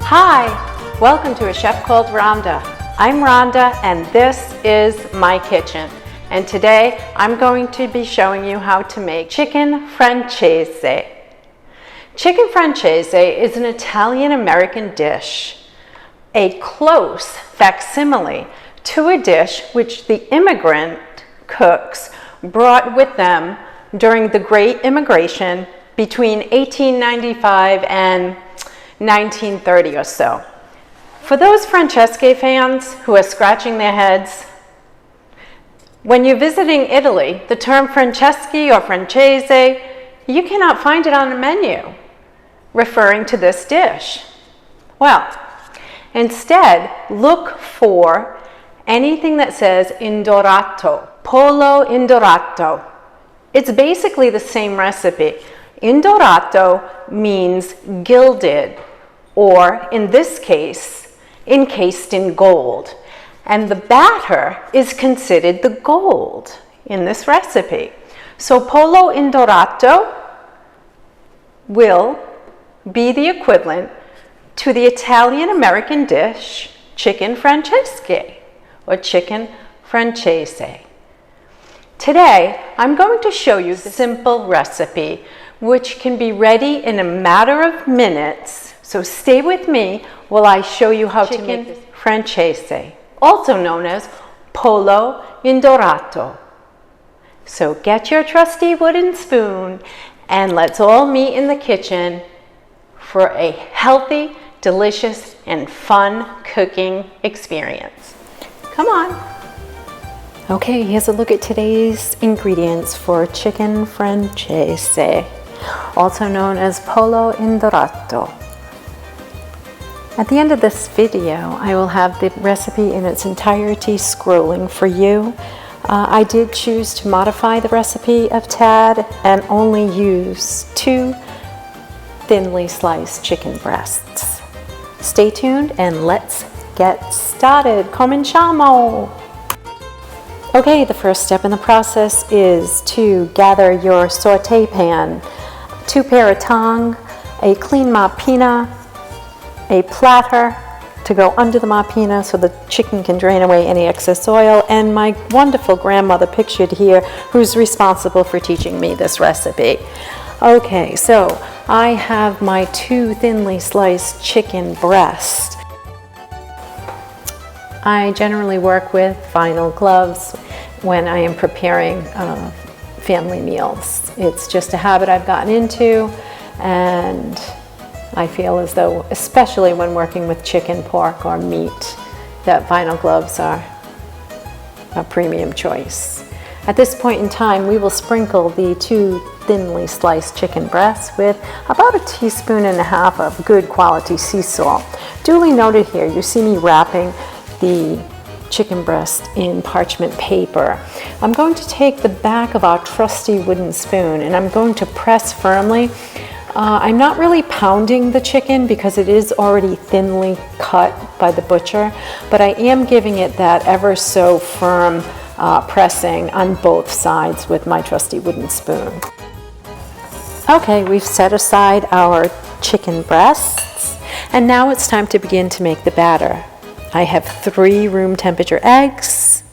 Hi, welcome to A Chef Called Rhonda. I'm Rhonda and this is my kitchen. And today I'm going to be showing you how to make chicken francese. Chicken francese is an Italian-American dish, a close facsimile to a dish which the immigrant cooks brought with them during the Great Immigration between 1895 and 1930 or so. For those Francese fans who are scratching their heads, when you're visiting Italy, the term Franceschi or Francese, you cannot find it on the menu referring to this dish. Well, instead, look for anything that says Indorato, Pollo Indorato. It's basically the same recipe. Indorato means gilded, or in this case, encased in gold. And the batter is considered the gold in this recipe. So Pollo Indorato will be the equivalent to the Italian-American dish chicken francese or chicken francese. Today, I'm going to show you the simple recipe which can be ready in a matter of minutes. So stay with me while I show you how to make this francese, also known as Pollo Indorato. So get your trusty wooden spoon and let's all meet in the kitchen for a healthy, delicious, and fun cooking experience. Come on. Okay, here's a look at today's ingredients for chicken francese, also known as Pollo Indorato. At the end of this video, I will have the recipe in its entirety scrolling for you. I did choose to modify the recipe a tad and only use 2 thinly sliced chicken breasts. Stay tuned and let's get started. Cominciamo! Okay, the first step in the process is to gather your saute pan, 2 pair of tongs, a clean mappina, a platter to go under the mappina so the chicken can drain away any excess oil, and my wonderful grandmother pictured here who's responsible for teaching me this recipe. Okay, so I have my 2 thinly sliced chicken breasts. I generally work with vinyl gloves when I am preparing family meals. It's just a habit I've gotten into, and I feel as though, especially when working with chicken, pork, or meat, that vinyl gloves are a premium choice. At this point in time, we will sprinkle the 2 thinly sliced chicken breasts with about 1.5 teaspoons of good quality sea salt. Duly noted here, you see me wrapping the chicken breast in parchment paper. I'm going to take the back of our trusty wooden spoon and I'm going to press firmly. I'm not really pounding the chicken because it is already thinly cut by the butcher, but I am giving it that ever so firm pressing on both sides with my trusty wooden spoon. Okay, we've set aside our chicken breasts, and now it's time to begin to make the batter. I have 3 room temperature eggs,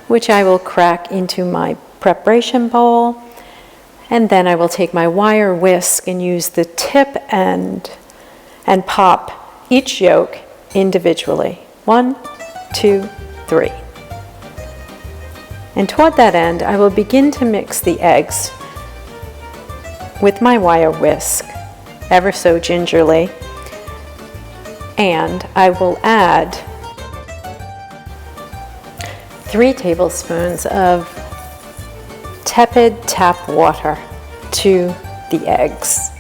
which I will crack into my preparation bowl, and then I will take my wire whisk and use the tip end and pop each yolk individually. 1, 2, 3. And toward that end, I will begin to mix the eggs with my wire whisk, ever so gingerly, and I will add 3 tablespoons of tepid tap water to the eggs.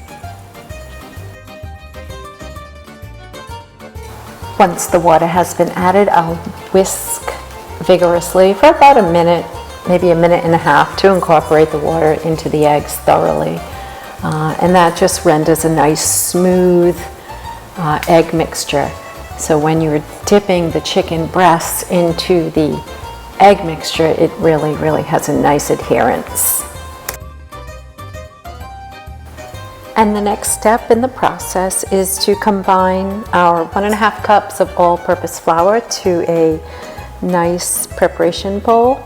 Once the water has been added, I'll whisk vigorously for about a minute, maybe 1.5 minutes, to incorporate the water into the eggs thoroughly. And that just renders a nice smooth egg mixture. So when you're dipping the chicken breasts into the egg mixture, it really has a nice adherence. And the next step in the process is to combine our 1.5 cups of all-purpose flour to a nice preparation bowl.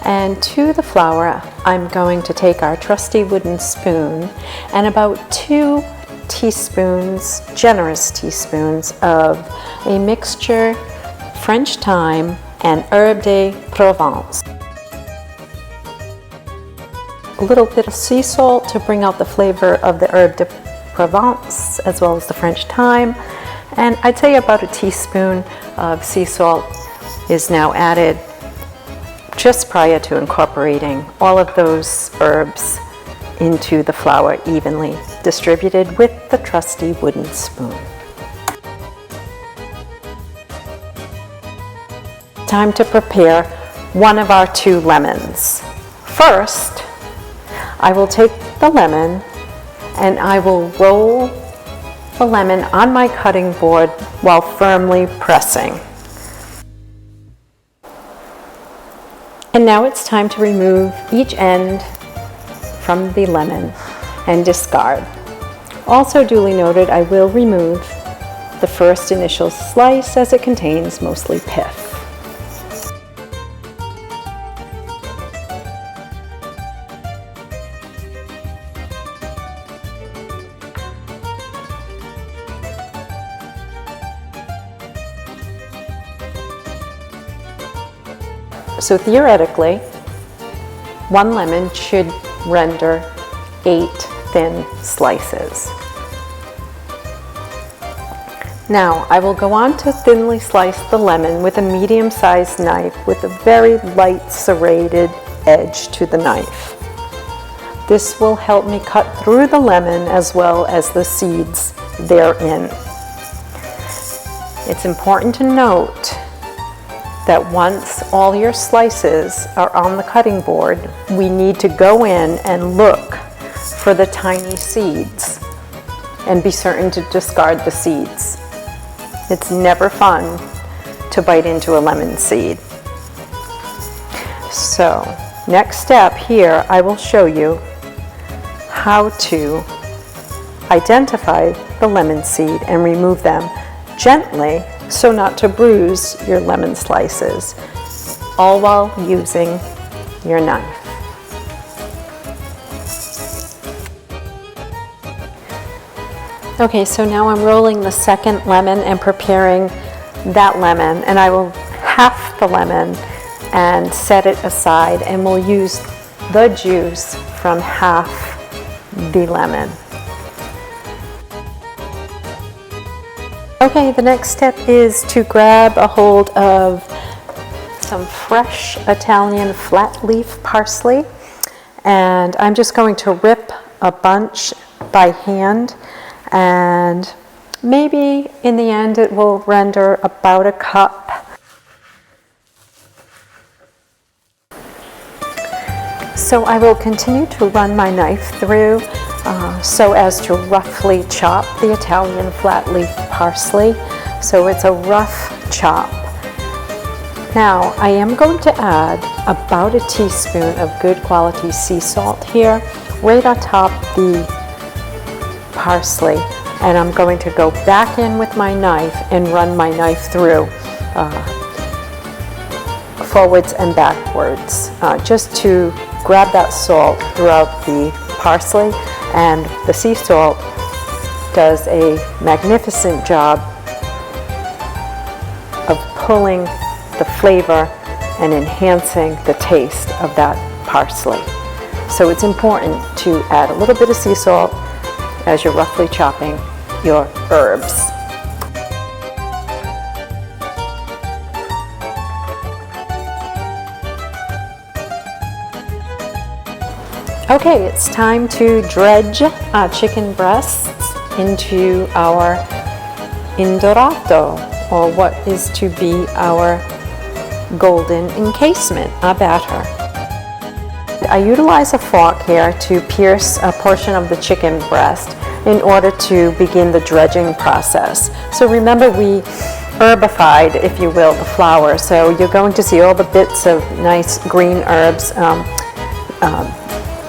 And to the flour, I'm going to take our trusty wooden spoon and about 2 teaspoons, generous teaspoons, of a mixture French thyme and herbe de Provence. A little bit of sea salt to bring out the flavor of the herbe de Provence as well as the French thyme. And I'd say about a teaspoon of sea salt is now added just prior to incorporating all of those herbs into the flour, evenly distributed with the trusty wooden spoon. Time to prepare one of our 2 lemons. First, I will take the lemon and I will roll the lemon on my cutting board while firmly pressing. And now it's time to remove each end from the lemon and discard. Also duly noted, I will remove the first initial slice as it contains mostly pith. So theoretically, 1 lemon should render 8 thin slices. Now I will go on to thinly slice the lemon with a medium-sized knife with a very light serrated edge to the knife. This will help me cut through the lemon as well as the seeds therein. It's important to note that once all your slices are on the cutting board, we need to go in and look for the tiny seeds and be certain to discard the seeds. It's never fun to bite into a lemon seed. So, next step here, I will show you how to identify the lemon seed and remove them gently so not to bruise your lemon slices, all while using your knife. Okay, so now I'm rolling the second lemon and preparing that lemon, and I will half the lemon and set it aside, and we'll use the juice from half the lemon. Okay, the next step is to grab a hold of some fresh Italian flat leaf parsley, and I'm just going to rip a bunch by hand, and maybe in the end it will render about a cup. So I will continue to run my knife through so as to roughly chop the Italian flat leaf parsley. So it's a rough chop. Now I am going to add about a teaspoon of good quality sea salt here, right on top the parsley. And I'm going to go back in with my knife and run my knife through forwards and backwards, just to grab that salt throughout the parsley. And the sea salt does a magnificent job of pulling the flavor and enhancing the taste of that parsley. So it's important to add a little bit of sea salt as you're roughly chopping your herbs. Okay, it's time to dredge chicken breasts into our Indorato, or what is to be our golden encasement, a batter. I utilize a fork here to pierce a portion of the chicken breast in order to begin the dredging process. So remember, we herbified, if you will, the flour. So you're going to see all the bits of nice green herbs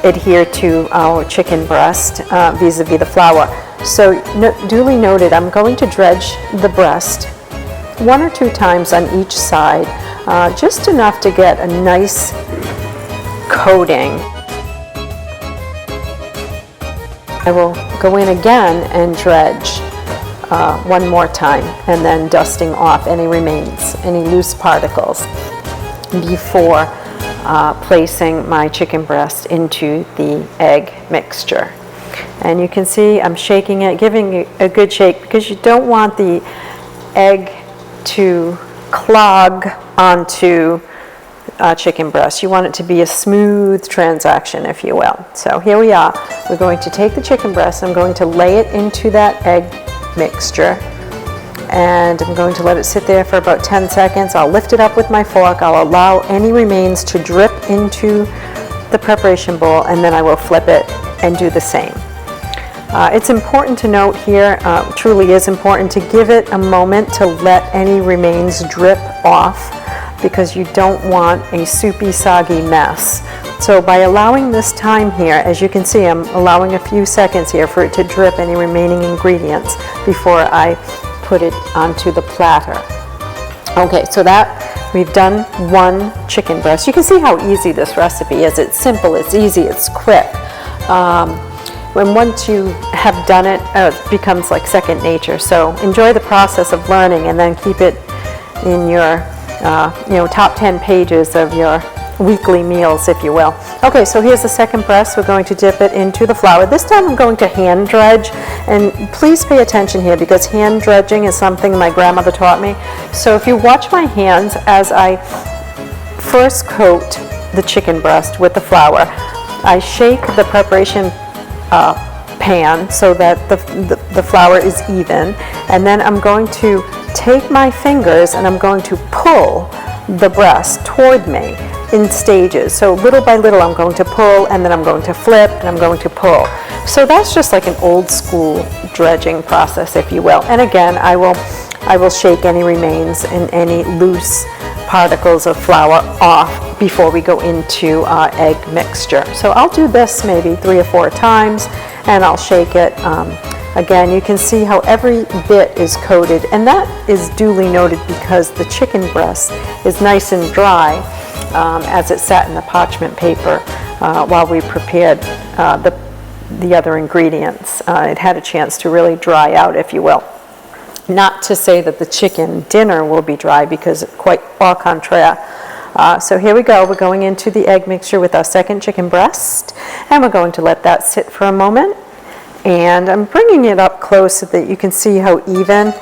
adhere to our chicken breast vis-a-vis the flour. So duly noted, I'm going to dredge the breast 1 or 2 times on each side, just enough to get a nice coating. I will go in again and dredge 1 more time, and then dusting off any remains, any loose particles, before placing my chicken breast into the egg mixture. And you can see I'm shaking it, giving it a good shake, because you don't want the egg to clog onto chicken breast. You want it to be a smooth transaction, if you will. So here we are. We're going to take the chicken breast, I'm going to lay it into that egg mixture, and I'm going to let it sit there for about 10 seconds. I'll lift it up with my fork. I'll allow any remains to drip into the preparation bowl, and then I will flip it and do the same. It's important to note here, truly is important to give it a moment to let any remains drip off, because you don't want a soupy, soggy mess. So by allowing this time here, as you can see, I'm allowing a few seconds here for it to drip any remaining ingredients before I put it onto the platter. Okay, so that we've done 1 chicken breast. You can see how easy this recipe is. It's simple, it's easy, it's quick. When once you have done it, it becomes like second nature. So enjoy the process of learning, and then keep it in your top 10 pages of your weekly meals, if you will. Okay, so here's the second breast. We're going to dip it into the flour. This time I'm going to hand dredge, and please pay attention here, because hand dredging is something my grandmother taught me. So if you watch my hands as I first coat the chicken breast with the flour, I shake the preparation pan so that the flour is even, and then I'm going to take my fingers and I'm going to pull the breast toward me in stages. So little by little I'm going to pull, and then I'm going to flip, and I'm going to pull. So that's just like an old school dredging process, if you will. And again, I will shake any remains and any loose particles of flour off before we go into our egg mixture. So I'll do this maybe 3 or 4 times, and I'll shake it. Again, you can see how every bit is coated, and that is duly noted because the chicken breast is nice and dry as it sat in the parchment paper while we prepared the other ingredients. It had a chance to really dry out, if you will. Not to say that the chicken dinner will be dry, because quite au contraire. So here we go. We're going into the egg mixture with our second chicken breast, and we're going to let that sit for a moment. And I'm bringing it up close so that you can see how even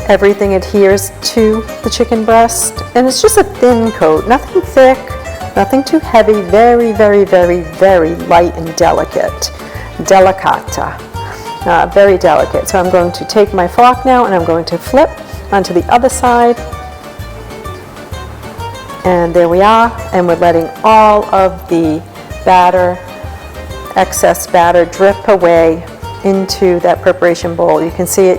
everything adheres to the chicken breast. And it's just a thin coat, nothing thick, nothing too heavy, very, very, very, very light and delicate. Delicata. Very delicate. So I'm going to take my fork now, and I'm going to flip onto the other side. And there we are. And we're letting all of the batter, excess batter, drip away into that preparation bowl. You can see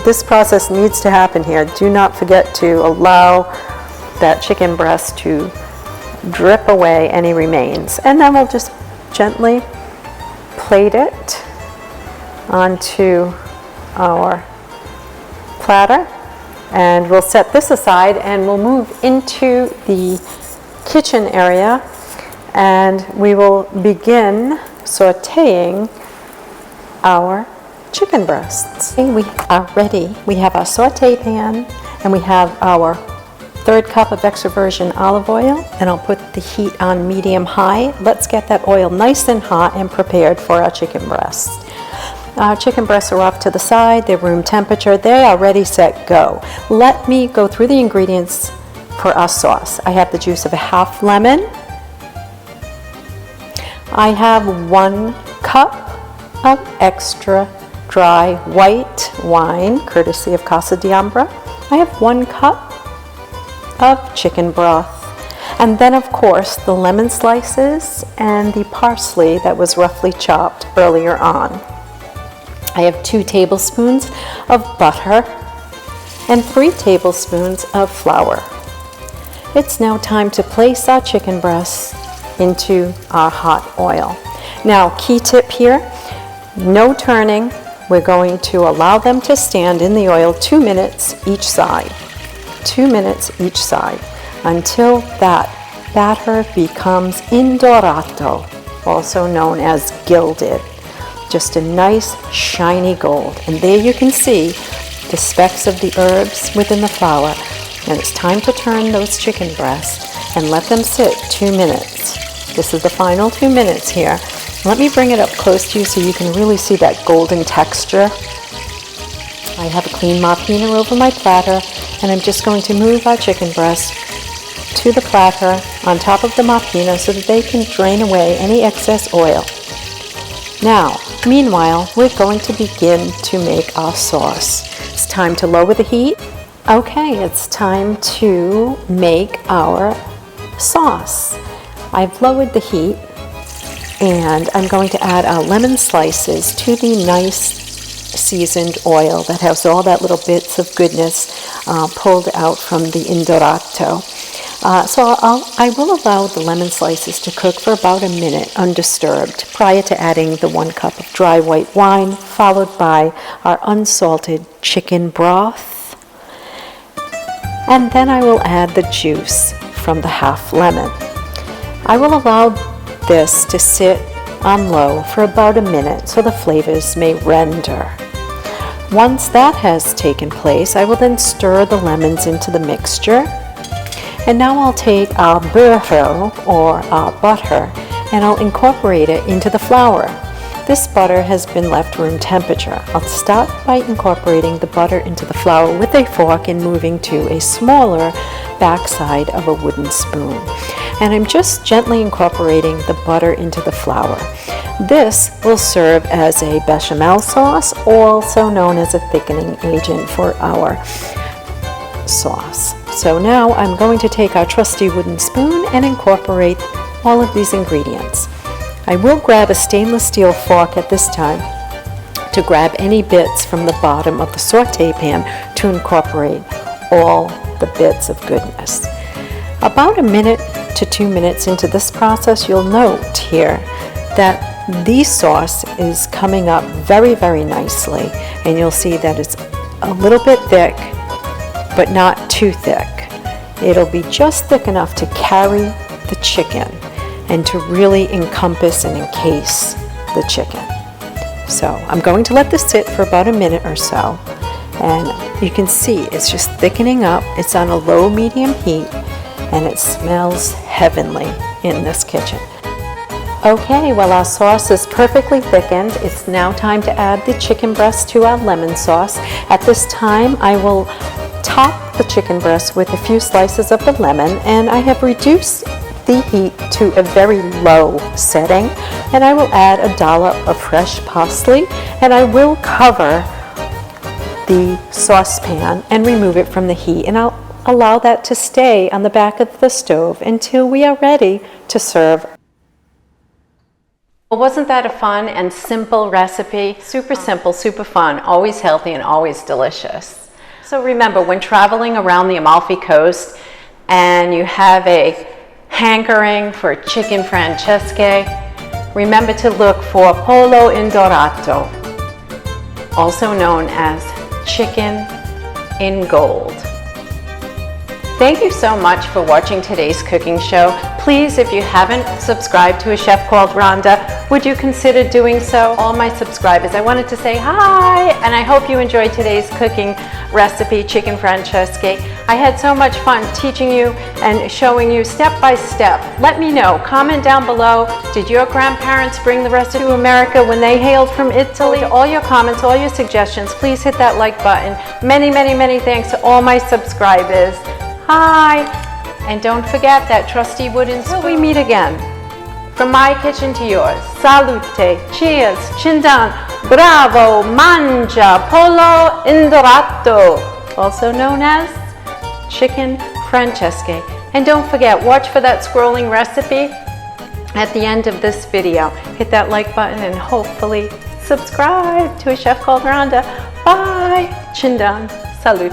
this process needs to happen here. Do not forget to allow that chicken breast to drip away any remains. And then we'll just gently plate it onto our platter, and we'll set this aside, and we'll move into the kitchen area, and we will begin sauteing our chicken breasts. Okay, we are ready. We have our saute pan, and we have our 1/3 cup of extra virgin olive oil, and I'll put the heat on medium-high. Let's get that oil nice and hot and prepared for our chicken breasts. Our chicken breasts are off to the side. They're room temperature. They are ready, set, go. Let me go through the ingredients for our sauce. I have the juice of a half lemon. I have 1 cup of extra dry white wine, courtesy of Casa d'Ambra. I have 1 cup of chicken broth. And then, of course, the lemon slices and the parsley that was roughly chopped earlier on. I have 2 tablespoons of butter and 3 tablespoons of flour. It's now time to place our chicken breasts into our hot oil. Now, key tip here, no turning. We're going to allow them to stand in the oil 2 minutes each side. 2 minutes each side until that batter becomes indorato, also known as gilded. Just a nice shiny gold. And there you can see the specks of the herbs within the flour. And it's time to turn those chicken breasts and let them sit 2 minutes. This is the final 2 minutes here. Let me bring it up close to you so you can really see that golden texture. I have a clean mapina over my platter, and I'm just going to move our chicken breast to the platter on top of the mapina so that they can drain away any excess oil. Now, meanwhile, we're going to begin to make our sauce. It's time to lower the heat. Okay, it's time to make our sauce. I've lowered the heat, and I'm going to add our lemon slices to the nice seasoned oil that has all that little bits of goodness pulled out from the Indorato. So I will allow the lemon slices to cook for about a minute undisturbed prior to adding the 1 cup of dry white wine, followed by our unsalted chicken broth. And then I will add the juice from the half lemon. I will allow this to sit on low for about a minute so the flavors may render. Once that has taken place, I will then stir the lemons into the mixture. And now I'll take our beurre or our butter and I'll incorporate it into the flour. This butter has been left room temperature. I'll start by incorporating the butter into the flour with a fork and moving to a smaller backside of a wooden spoon. And I'm just gently incorporating the butter into the flour. This will serve as a bechamel sauce, also known as a thickening agent for our sauce. So now I'm going to take our trusty wooden spoon and incorporate all of these ingredients. I will grab a stainless steel fork at this time to grab any bits from the bottom of the saute pan to incorporate all the bits of goodness. About a minute to 2 minutes into this process, you'll note here that the sauce is coming up very, very nicely, and you'll see that it's a little bit thick, but not too thick. It'll be just thick enough to carry the chicken and to really encompass and encase the chicken. So I'm going to let this sit for about a minute or so, and you can see it's just thickening up. It's on a low medium heat, and it smells heavenly in this kitchen. Okay, well, our sauce is perfectly thickened. It's now time to add the chicken breast to our lemon sauce. At this time, I will top the chicken breast with a few slices of the lemon, and I have reduced the heat to a very low setting, and I will add a dollop of fresh parsley, and I will cover the saucepan and remove it from the heat, and I'll allow that to stay on the back of the stove until we are ready to serve. Well, wasn't that a fun and simple recipe? Super simple, super fun, always healthy and always delicious. So remember, when traveling around the Amalfi Coast and you have a hankering for chicken francese, remember to look for Pollo Indorato, also known as chicken in gold. Thank you so much for watching today's cooking show. Please, if you haven't subscribed to A Chef Called Rhonda, would you consider doing so? All my subscribers, I wanted to say hi, and I hope you enjoyed today's cooking recipe, chicken francese. I had so much fun teaching you and showing you step by step. Let me know, comment down below, did your grandparents bring the recipe to America when they hailed from Italy? All your comments, all your suggestions, please hit that like button. Many, many, many thanks to all my subscribers. Hi! And don't forget that trusty wooden spoon. Till we meet again. From my kitchen to yours. Salute, cheers, chindan, bravo, mangia, pollo indorato, also known as chicken francese. And don't forget, watch for that scrolling recipe at the end of this video. Hit that like button and hopefully subscribe to A Chef Called Rhonda. Bye! Chindan, salute.